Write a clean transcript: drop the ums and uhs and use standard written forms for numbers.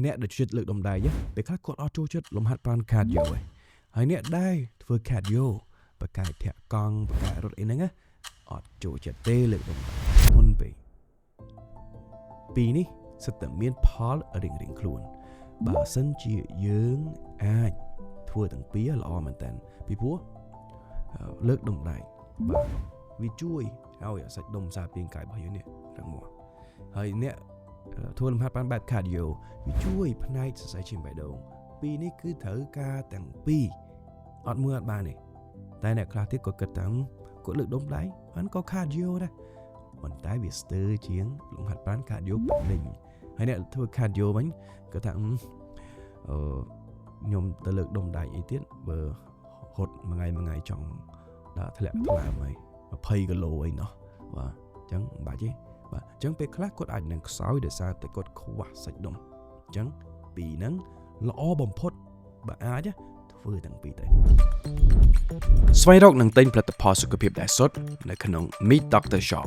អ្នកដែលចិត្តលើកដុំដៃពេលខ្លះគាត់អត់ចូលចិត្តលំហាត់ប្រាណខាតយោហើយអ្នកដែរធ្វើខាតយោបកាយធាក់កង់បកាយរត់អីហ្នឹងអត់ចូលចិត្តទេលើកដុំដៃមុនពេកពីនេះសិតតែមានផលរៀងខ្លួនបើសិនជាយើងអាចធ្វើទាំងពីរល្អមែនតើពីព្រោះលើកដុំដៃបាទវាជួយឲ្យសាច់ដុំសាពាងកាយរបស់យើងនេះរឹងមាំហើយអ្នកធ្វើលំហាត់ប្រាណបែប cardio វាជួយផ្នែកសរសៃឈាមបេះដូងពីនេះគឺត្រូវការទាំងពីរអត់មើលអត់បានទេតែអ្នកខ្លះទៀតក៏គិតថាគាត់លើកដុំដៃហ្នឹងក៏ cardio ដែរប៉ុន្តែវាស្ទើរជាងលំហាត់ប្រាណ cardio ពេញលេញហើយអ្នកធ្វើ cardio វិញគាត់ថាខ្ញុំទៅលើកដុំដៃអីទៀតបើហត់មួយថ្ងៃចង់ដល់ធ្លាក់ថ្លើមហើយ20គីឡូអីណោះបាទអញ្ចឹងមិនបាច់ទេបាទអញ្ចឹងពេលខ្លះគាត់អាចនឹងខ្សោយដោយសារតែគាត់ខ្វះសាច់ដុំអញ្ចឹងពីហ្នឹងល្អបំផុតបើអាចធ្វើទាំងពីរទៅស្វែងរកនិងទិញផលិតផលសុខភាពដែលសុទ្ធនៅក្នុង Meet Dr. Shop